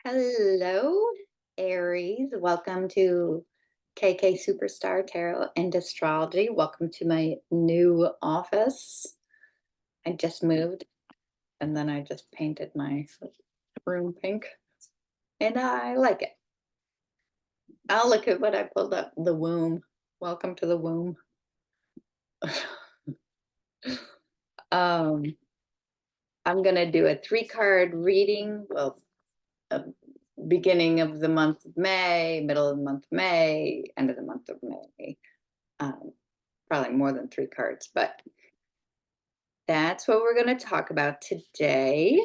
Hello, Aries. Welcome to KK Superstar Tarot and Astrology. Welcome to my new office. I just moved and then I just painted my room pink and I like it. Oh, look at what I pulled up. The womb. Welcome to the womb. um, I'm going to do a 3-card reading. Well, a beginning of the month of May, middle of the month of May, end of the month of May. Probably more than 3 cards, but that's what we're going to talk about today.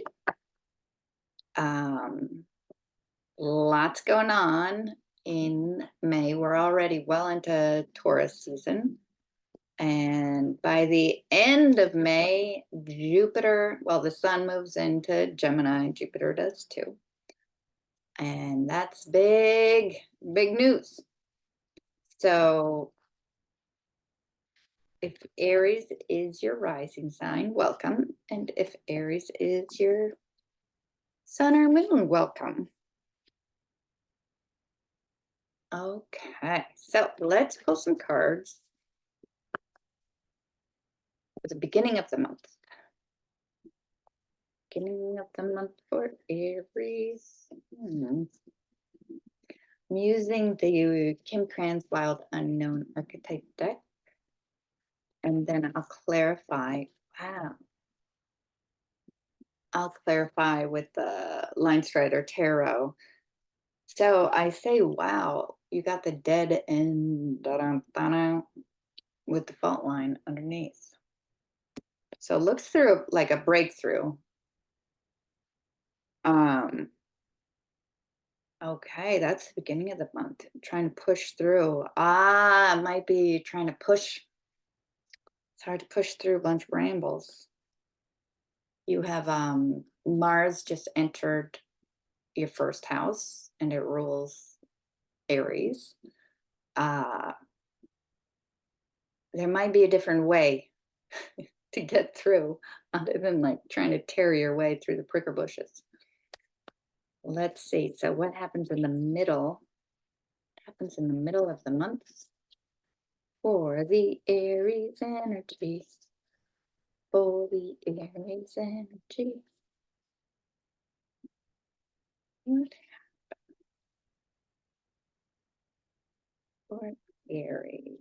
Lots going on in May. We're already well into Taurus season. And by the end of May, Jupiter, well, the sun moves into Gemini, Jupiter does too. And that's big, big news. So if Aries is your rising sign, welcome. And if Aries is your sun or moon, welcome. Okay, so let's pull some cards for the beginning of the month. Beginning of the month for Aries. I'm using the Kim Kranz Wild Unknown Archetype deck. And then I'll clarify. Wow. I'll clarify with the Line Strider Tarot. So I say, wow, you got the dead end with the fault line underneath. So it looks through like a breakthrough. Okay, that's the beginning of the month. Trying to push through. It might be trying to push. It's hard to push through a bunch of brambles. You have Mars just entered your first house and it rules Aries. There might be a different way to get through other than like trying to tear your way through the pricker bushes. Let's see. So what happens in the middle? What happens in the middle of the month for the Aries energy? For the Aries energy. What for Aries?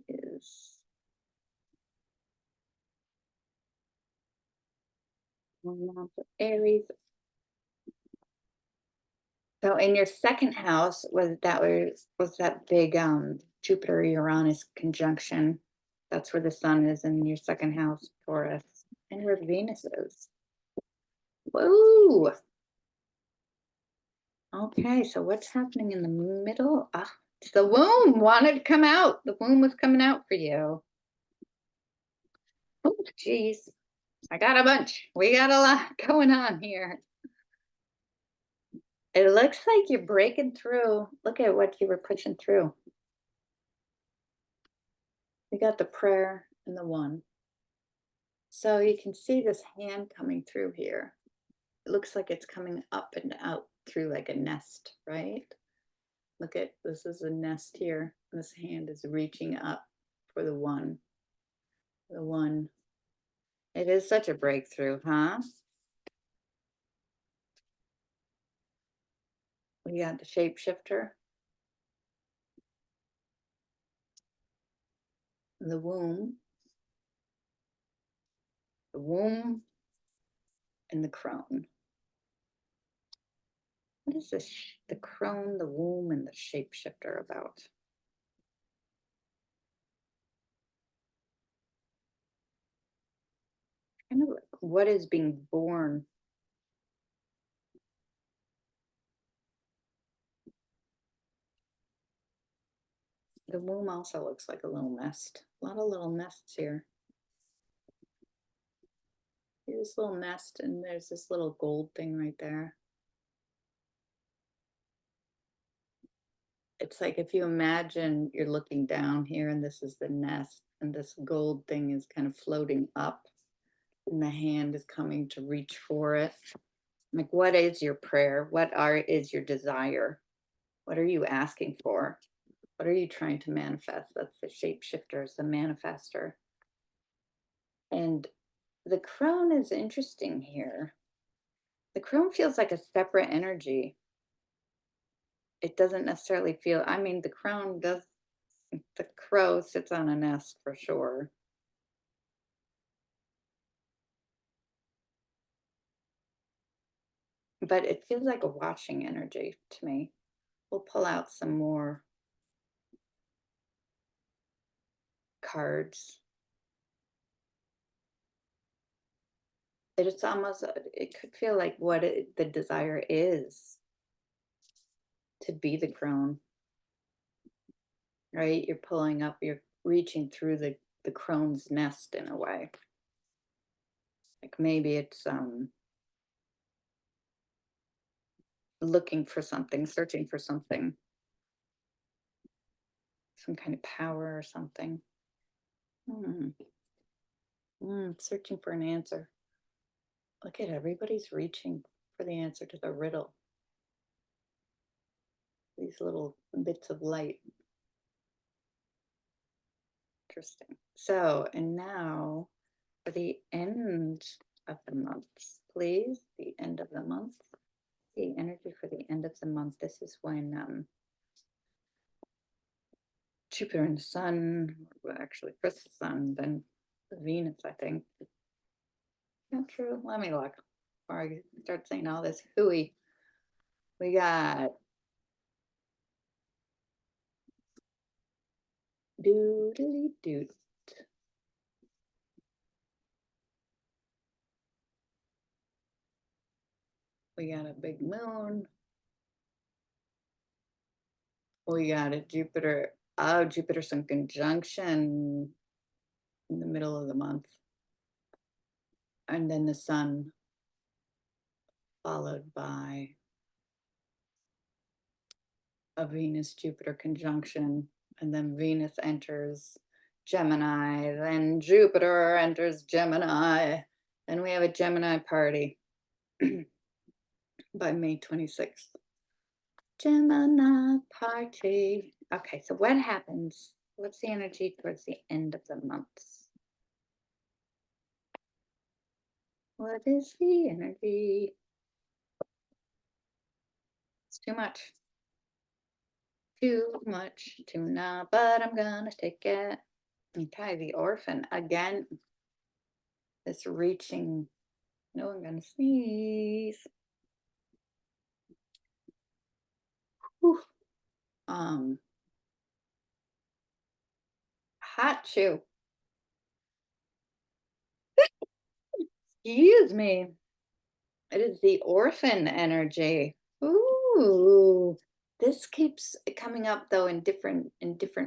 Aries. So in your second house was that big Jupiter Uranus conjunction. That's where the sun is in your second house, Taurus, and where Venus is. Whoa. Okay, so what's happening in the middle? The womb wanted to come out. The womb was coming out for you. Oh, geez. I got a bunch. We got a lot going on here. It looks like you're breaking through. Look at what you were pushing through. We got the prayer and the one. So you can see this hand coming through here. It looks like it's coming up and out through like a nest, right? Look at, this is a nest here. This hand is reaching up for the one. The one. It is such a breakthrough, huh? We got the shapeshifter. The womb. The womb and the crone. What is this? The crone, the womb, and the shapeshifter about? Kind of like what is being born. The womb also looks like a little nest. A lot of little nests here. Here's this little nest, and there's this little gold thing right there. It's like if you imagine you're looking down here, and this is the nest, and this gold thing is kind of floating up, and the hand is coming to reach for it. Like, what is your prayer? Is your desire? What are you asking for? What are you trying to manifest? That's the shapeshifter, is the manifester. And the crone is interesting here. The crone feels like a separate energy. It doesn't necessarily feel, I mean, the crone does, the crow sits on a nest for sure. But it feels like a watching energy to me. We'll pull out some more cards. It's almost, it could feel like what the desire is to be the crone, right? You're pulling up, you're reaching through the crone's nest in a way. Like maybe it's looking for something, searching for something, some kind of power or something. Hmm. Searching for an answer. Look at everybody's reaching for the answer to the riddle. These little bits of light. Interesting. So, and now for the end of the month, please. The end of the month. The energy for the end of the month. This is when Jupiter and the Sun, well, actually, first the Sun, then the Venus, I think. Not true. Let me look before I start saying all this hooey. We got doodly doot. We got a big moon. We got a Jupiter. Oh, Jupiter Sun conjunction in the middle of the month. And then the Sun followed by a Venus Jupiter conjunction. And then Venus enters Gemini. Then Jupiter enters Gemini. Then we have a Gemini party by May 26th. Gemini party. Okay, so what happens? What's the energy towards the end of the month? What is the energy? It's too much. Too much tuna, but I'm gonna take it. Okay, the orphan again. This reaching. No, I'm gonna sneeze. Whew. Hot chew. Excuse me. It is the orphan energy. Ooh. This keeps coming up though in different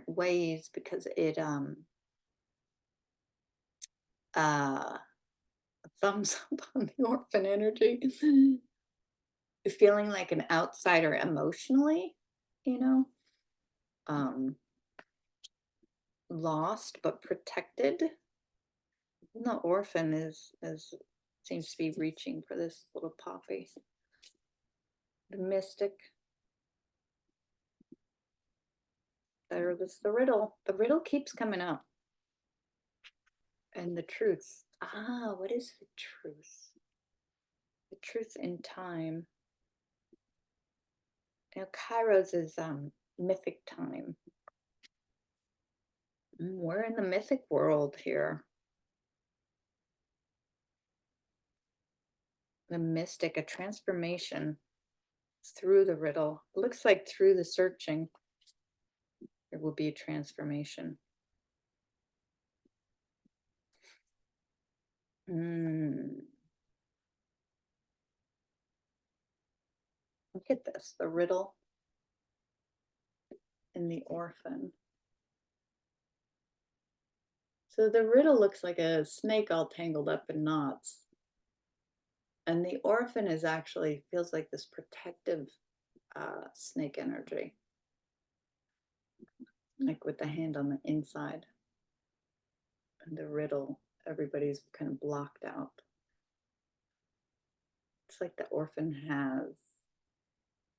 ways because it uh thumbs up on the orphan energy. Feeling like an outsider emotionally, you know, um lost but protected. And the orphan is seems to be reaching for this little poppy. The mystic. There was the riddle. The riddle keeps coming up. And the truth. Ah, what is the truth? The truth in time. Now, Kairos is mythic time. We're in the mythic world here. The mystic, a transformation through the riddle. It looks like through the searching, there will be a transformation. Look at this, the riddle and the orphan. So the riddle looks like a snake all tangled up in knots. And the orphan is actually feels like this protective snake energy, like with the hand on the inside. And the riddle, everybody's kind of blocked out. like the orphan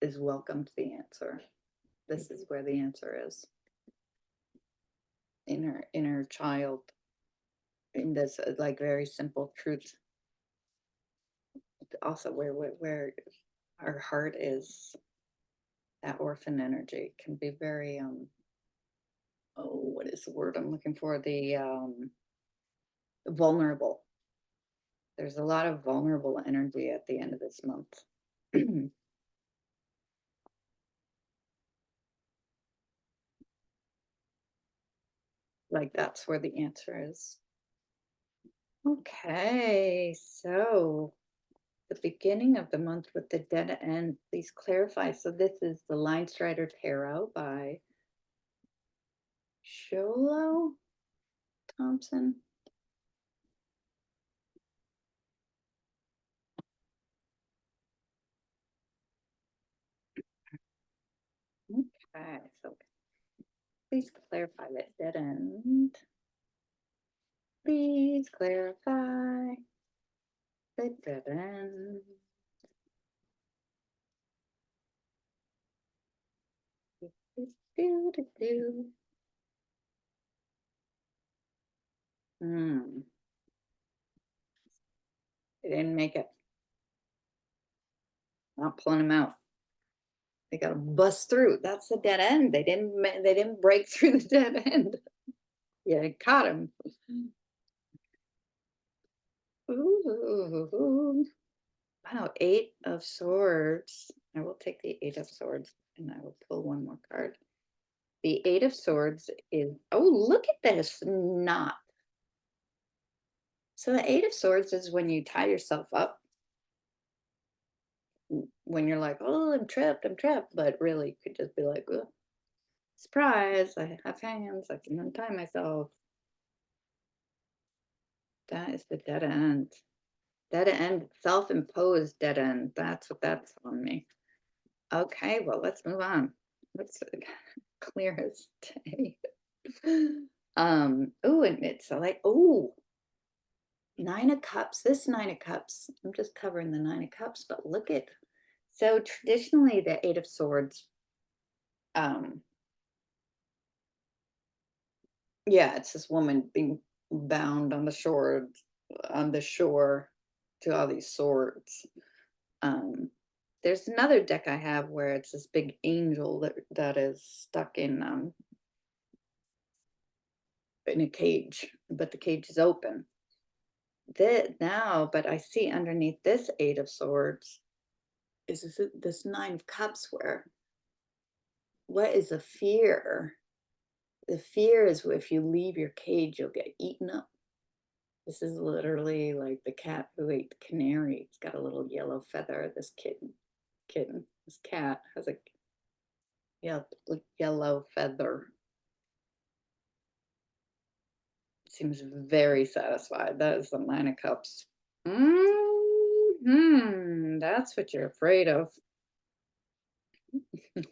is welcome to the answer. This is where the answer is. Inner child, in this like very simple truth. Also where our heart is, that orphan energy can be very oh, what is the word I'm looking for? The vulnerable. There's a lot of vulnerable energy at the end of this month. Like that's where the answer is. Okay, so the beginning of the month with the dead end, please clarify. So this is the Line Strider Tarot by Sholo Thompson. Okay, so please clarify that dead end. Please clarify the dead end. Do, do, do. They didn't make it. Not pulling them out. They got to bust through. That's the dead end. They didn't break through the dead end. Yeah, caught him. Ooh. Wow, 8 of Swords. I will take the 8 of Swords and I will pull one more card. The 8 of Swords is, oh, look at this knot. So the 8 of Swords is when you tie yourself up. When you're like, oh, I'm trapped, but really you could just be like, oh, surprise, I have hands, I can untie myself. That is the dead end. Dead end, self-imposed dead end. That's what that's on me. Okay, well, let's move on. Let's clear as day. Oh, and it's like, oh, 9 of Cups. This 9 of Cups, I'm just covering the 9 of Cups, but look at, so traditionally the 8 of Swords, yeah, it's this woman being bound on the shore to all these swords. There's another deck I have where it's this big angel that is stuck in a cage, but the cage is open. But I see underneath this 8 of Swords is this 9 of Cups, where what is the fear? The fear is if you leave your cage, you'll get eaten up. This is literally like the cat who ate the canary. It's got a little yellow feather. This this cat has a yellow feather. Seems very satisfied. That is the 9 of Cups. That's what you're afraid of.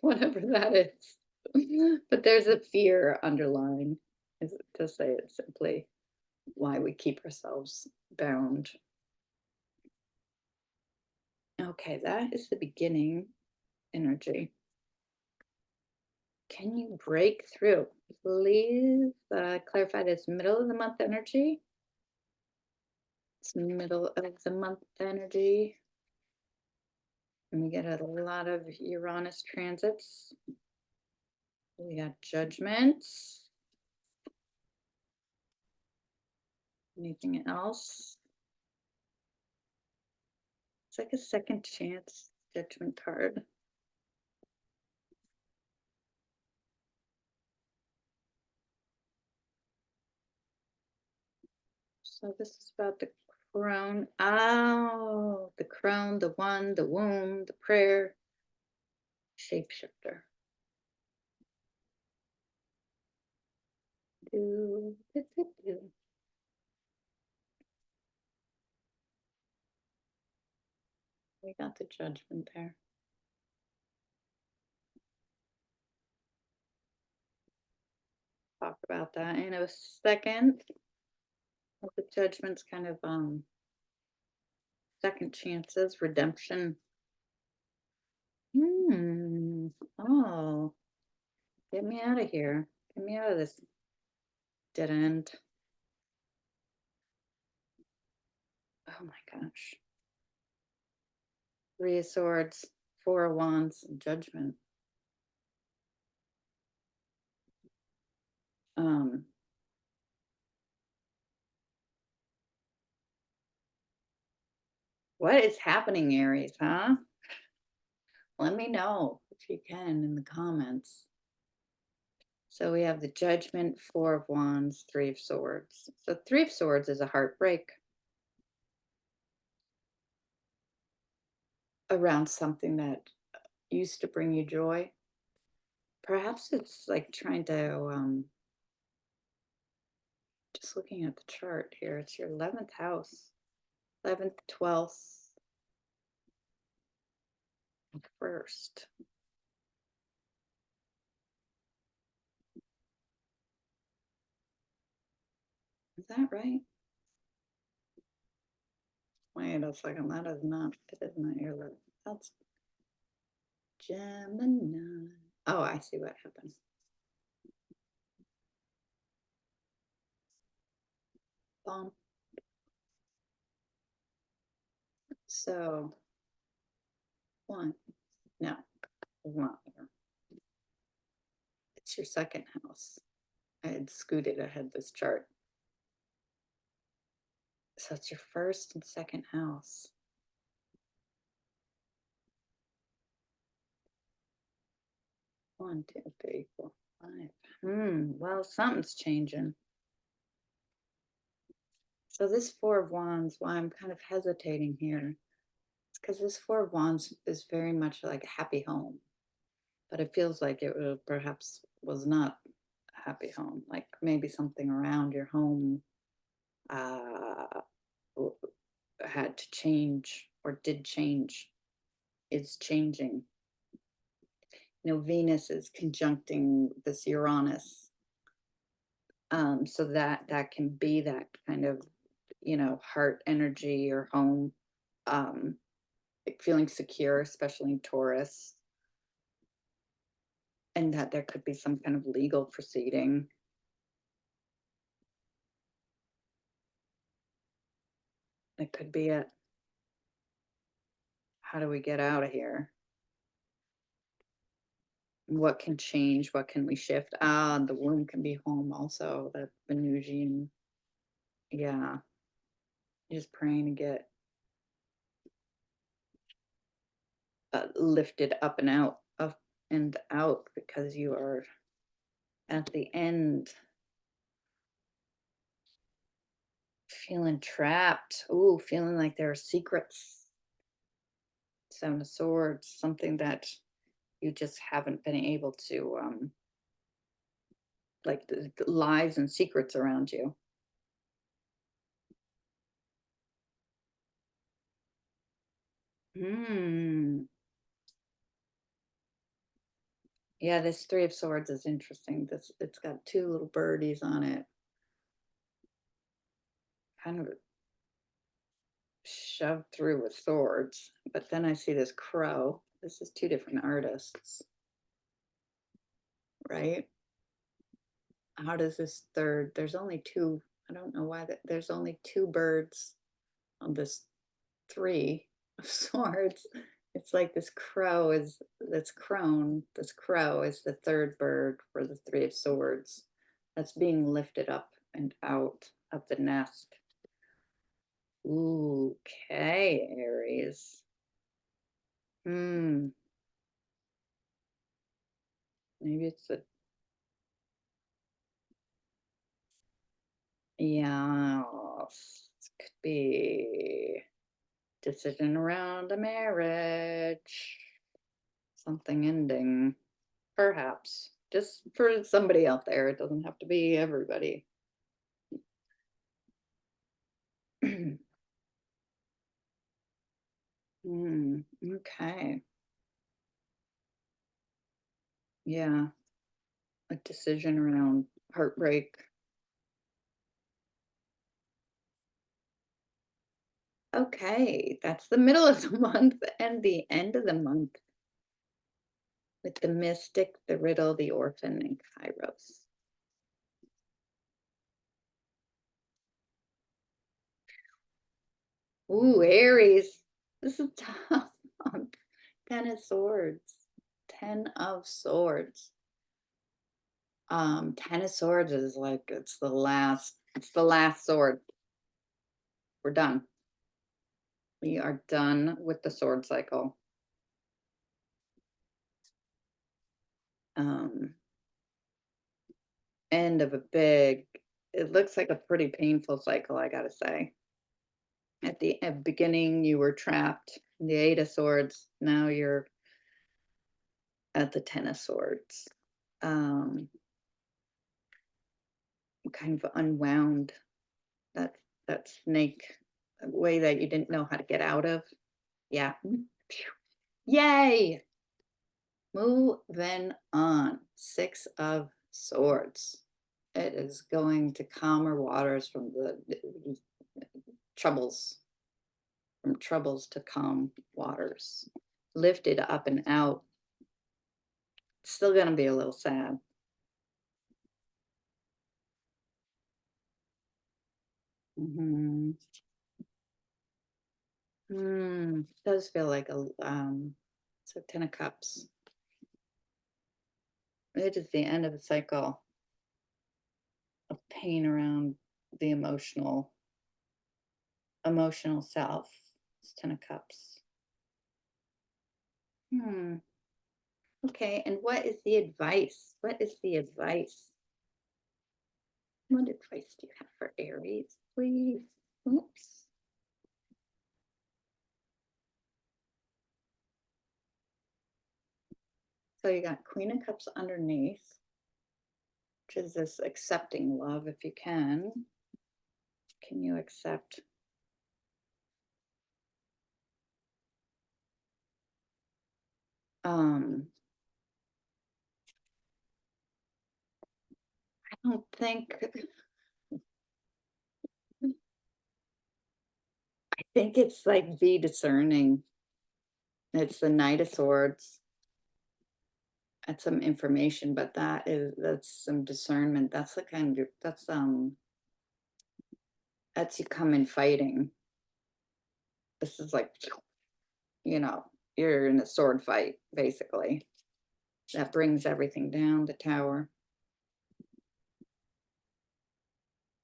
Whatever that is. But there's a fear underlying, is to say it simply, why we keep ourselves bound. Okay, that is the beginning energy. Can you break through? Please clarify this middle of the month energy. It's middle of the month energy. And we get a lot of Uranus transits. We got judgments. Anything else? It's like a second chance judgment card. So this is about the crown. Oh, the crown, the one, the womb, the prayer, shapeshifter. Do, do, do, do. We got the judgment there. Talk about that in a second. The judgment's kind of second chances, redemption. Hmm. Oh, get me out of here. Get me out of this dead end. Oh my gosh. Three of Swords, Four of Wands, and Judgment. Um, what is happening, Aries, huh? Let me know if you can in the comments. So we have the Judgment, Four of Wands, Three of Swords. So Three of Swords is a heartbreak around something that used to bring you joy. Perhaps it's like trying to, just looking at the chart here, it's your 11th house, 11th, 12th, and 1st. Is that right? Wait a second, that is not, it is not your 11th. That's Gemini. Oh, I see what happened. Bomb. So, one, no, it's not here. It's your second house. I had scooted ahead this chart. So it's your first and second house. One, two, three, four, five. Well, something's changing. So this Four of Wands, why I'm kind of hesitating here, it's because this Four of Wands is very much like a happy home, but it feels like it perhaps was not a happy home. Like maybe something around your home uh, had to change or did change, is changing. You know, Venus is conjuncting this Uranus, so that can be that kind of, you know, heart energy or home, um, like feeling secure, especially in Taurus, and that there could be some kind of legal proceeding. It could be a how do we get out of here? What can change? What can we shift? Ah, the womb can be home also. The Venusian, yeah. Just praying to get lifted up and out because you are at the end feeling trapped. Ooh, feeling like there are secrets. Seven of Swords, something that you just haven't been able to, like the lies and secrets around you. Hmm. Yeah, this Three of Swords is interesting. This it's got two little birdies on it, kind of shoved through with swords. But then I see this crow. This is two different artists, right? How does this third? There's only two. I don't know why that there's only two birds on this three of swords. It's like this crow is this crone. This crow is the third bird for the Three of Swords that's being lifted up and out of the nest. Ooh, okay, Aries. Hmm. Maybe it's a yeah. Could be decision around a marriage. Something ending. Perhaps. Just for somebody out there. It doesn't have to be everybody. Okay. Yeah. A decision around heartbreak. Okay, that's the middle of the month and the end of the month with the mystic, the riddle, the orphan, and Kairos. Ooh, Aries. This is a tough month. 10 of Swords. 10 of Swords. 10 of Swords is like it's the last sword. We're done. We are done with the sword cycle. Um, End of a big, it looks like a pretty painful cycle, I gotta say. At beginning, you were trapped in the Eight of Swords. Now you're at the Ten of Swords. Um, kind of unwound that that snake way that you didn't know how to get out of. Yeah. Yay! Moving on. Six of Swords. It is going to calmer waters from the troubles, from troubles to calm waters. Lifted up and out. Still going to be a little sad. Mm-hmm. Does feel like a so 10 of Cups. It is the end of the cycle of pain around the emotional self. It's 10 of Cups. Okay, and what is the advice? What is the advice? What advice do you have for Aries, please? Oops. So you got Queen of Cups underneath, which is this accepting love if you can. Can you accept? I don't think, I think it's like be discerning. It's the Knight of Swords. That's some information, but that's some discernment. That's the kind of that's you come in fighting. This is like, you're in a sword fight, basically. That brings everything down, the tower.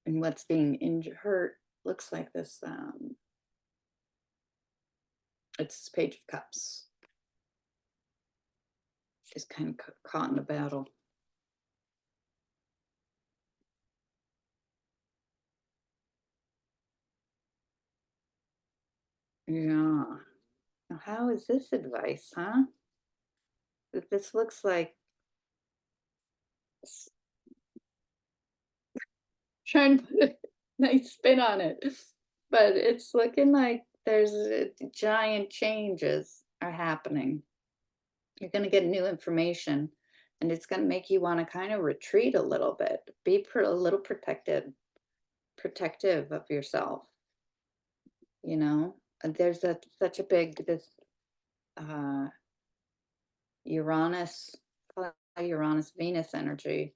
And what's being injured, hurt, looks like this. It's Page of Cups. She's kind of caught in a battle. Yeah. Now, how is this advice, huh? This looks like, trying to put a nice spin on it, but it's looking like there's giant changes are happening. You're going to get new information, and it's going to make you want to kind of retreat a little bit, be a little protective of yourself. There's such a big this uh, Uranus, Uranus Venus energy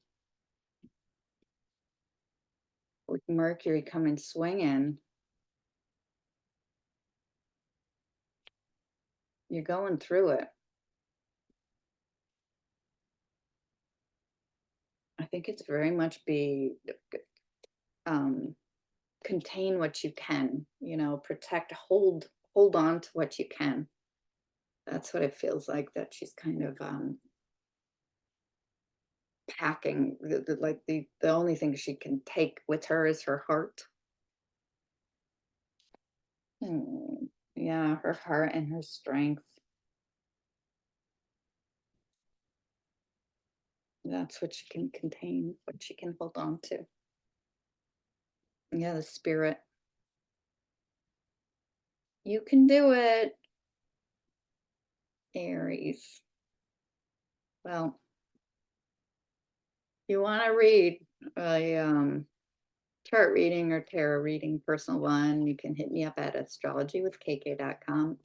with Mercury coming swinging. You're going through it. I think it's very much be um, contain what you can, protect, hold on to what you can. That's what it feels like, that she's kind of packing the only thing she can take with her is her heart. Yeah, her heart and her strength. That's what she can contain, what she can hold on to. Yeah, the spirit. You can do it, Aries. Well, you want to read, I chart reading or tarot reading, personal one, you can hit me up at astrologywithkk.com.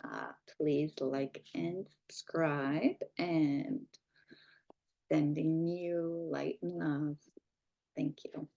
Please like and subscribe, and sending you light and love. Thank you.